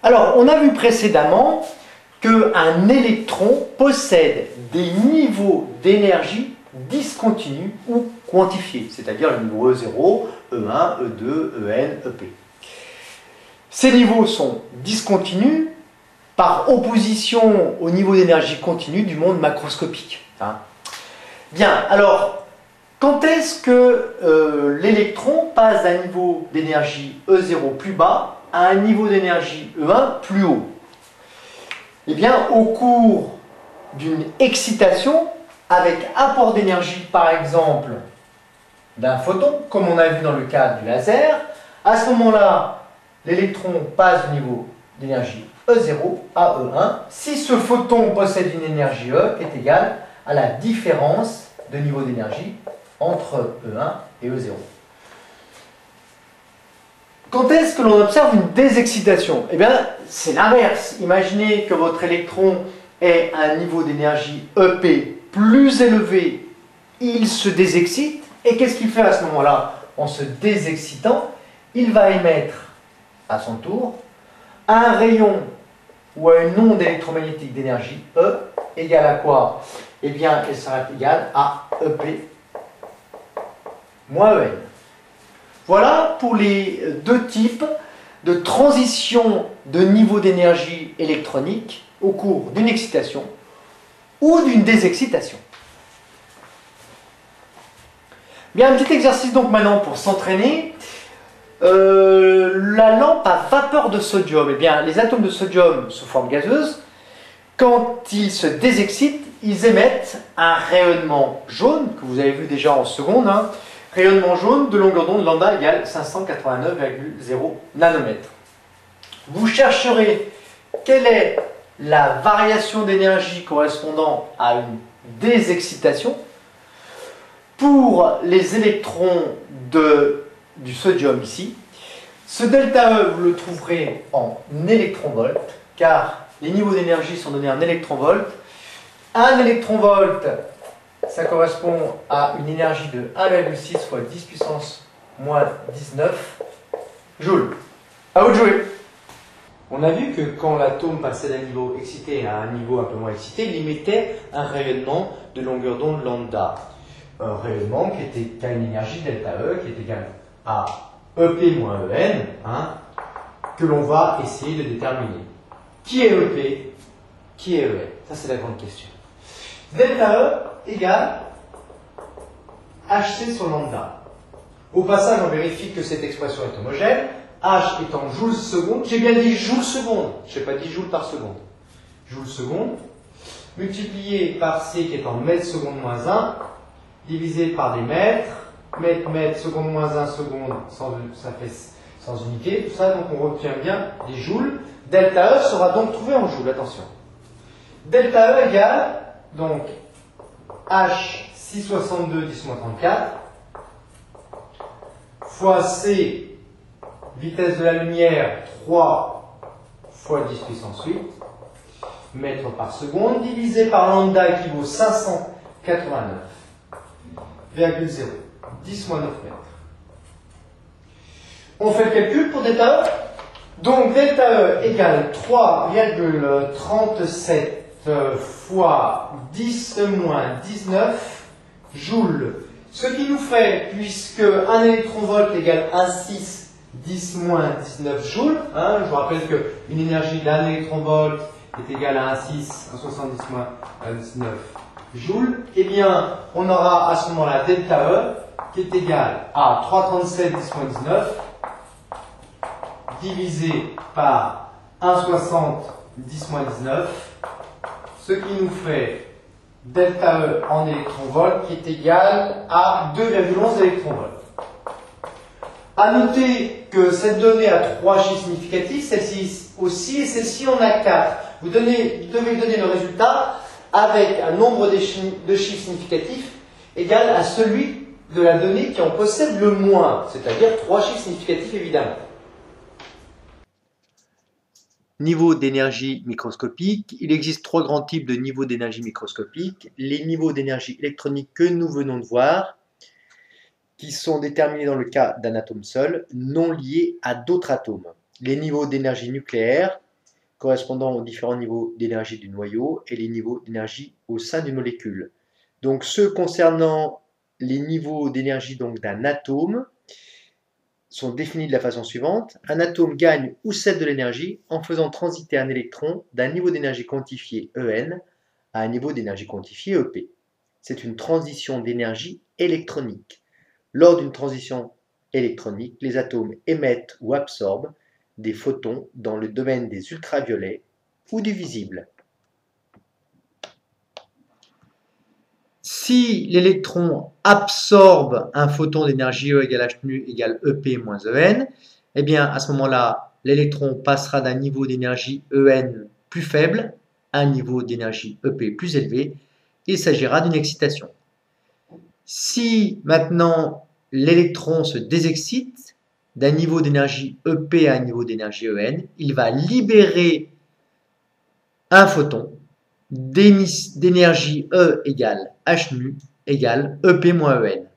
Alors, on a vu précédemment qu'un électron possède des niveaux d'énergie discontinus ou quantifiés, c'est-à-dire le niveau E0, E1, E2, En, EP. Ces niveaux sont discontinus par opposition au niveau d'énergie continue du monde macroscopique. Bien, alors, quand est-ce que l'électron passe d'un niveau d'énergie E0 plus bas à un niveau d'énergie E1 plus haut? Eh bien, au cours d'une excitation avec apport d'énergie, par exemple, d'un photon, comme on a vu dans le cas du laser, à ce moment-là, l'électron passe du niveau d'énergie E0 à E1 si ce photon possède une énergie E qui est égale à la différence de niveau d'énergie entre E1 et E0. Quand est-ce que l'on observe une désexcitation? Eh bien, c'est l'inverse. Imaginez que votre électron ait un niveau d'énergie EP plus élevé, il se désexcite, et qu'est-ce qu'il fait à ce moment-là? En se désexcitant, il va émettre à son tour un rayon ou à une onde électromagnétique d'énergie E égale à quoi? Eh bien, elle sera égale à EP moins En. Voilà pour les deux types de transition de niveau d'énergie électronique au cours d'une excitation ou d'une désexcitation. Bien, un petit exercice donc maintenant pour s'entraîner. La lampe à vapeur de sodium, eh bien, les atomes de sodium sous forme gazeuse, quand ils se désexcitent, ils émettent un rayonnement jaune, que vous avez vu déjà en seconde, rayonnement jaune de longueur d'onde lambda égale 589,0 nanomètres. Vous chercherez quelle est la variation d'énergie correspondant à une désexcitation pour les électrons du sodium ici. Ce delta E, vous le trouverez en électronvolts, car les niveaux d'énergie sont donnés en électronvolts. Un électronvolt, ça correspond à une énergie de 1,6 fois 10 puissance moins 19 joules. À vous de jouer. On a vu que quand l'atome passait d'un niveau excité à un niveau un peu moins excité, il émettait un rayonnement de longueur d'onde lambda. Un rayonnement qui a une énergie delta E qui est égale à EP moins En, que l'on va essayer de déterminer. Qui est EP? Qui est En? Ça, c'est la grande question. Delta E égale HC sur lambda. Au passage, on vérifie que cette expression est homogène. H est en joules secondes. J'ai bien dit joules secondes. Je n'ai pas dit joules par seconde. Joules secondes. Multiplié par C qui est en mètres secondes moins 1. Divisé par des mètres. Mètre, seconde moins 1 seconde. Ça fait sans unité. Tout ça, donc on retient bien des joules. Delta E sera donc trouvé en joules. Attention. Delta E égale donc H 662 10-34 fois C, vitesse de la lumière, 3 fois 10 puissance 8 mètres par seconde, divisé par lambda qui vaut 589,0, 10 moins 9 mètres. On fait le calcul pour delta E. Donc delta E égale 3,37 fois 10 moins 19 joules. Ce qui nous fait, puisque 1 électronvolt égale 1,6 10 moins 19 joules, je vous rappelle qu'une énergie d'un électronvolt est égale à 1,6, 1,70 moins 19 joules, eh bien, on aura à ce moment-là delta E qui est égal à 3,37 10 moins 19 divisé par 1,60 10 moins 19, ce qui nous fait delta E en électronvolts qui est égal à 2,11 électronvolts. A noter que cette donnée a 3 chiffres significatifs, celle-ci aussi et celle-ci en a 4. Vous devez donner le résultat avec un nombre de chiffres significatifs égal à celui de la donnée qui en possède le moins, c'est-à-dire 3 chiffres significatifs évidemment. Niveau d'énergie microscopique. Il existe 3 grands types de niveaux d'énergie microscopique. Les niveaux d'énergie électronique que nous venons de voir, qui sont déterminés dans le cas d'un atome seul, non liés à d'autres atomes. Les niveaux d'énergie nucléaire, correspondant aux différents niveaux d'énergie du noyau et les niveaux d'énergie au sein d'une molécule. Donc ceux concernant les niveaux d'énergie d'un atome sont définis de la façon suivante. Un atome gagne ou cède de l'énergie en faisant transiter un électron d'un niveau d'énergie quantifié En à un niveau d'énergie quantifié EP. C'est une transition d'énergie électronique. Lors d'une transition électronique, les atomes émettent ou absorbent des photons dans le domaine des ultraviolets ou du visible. Si l'électron absorbe un photon d'énergie E égale h nu égale EP moins En, eh bien à ce moment-là, l'électron passera d'un niveau d'énergie En plus faible à un niveau d'énergie EP plus élevé. Il s'agira d'une excitation. Si maintenant l'électron se désexcite d'un niveau d'énergie EP à un niveau d'énergie En, il va libérer un photon d'énergie E égale h nu égale EP moins En.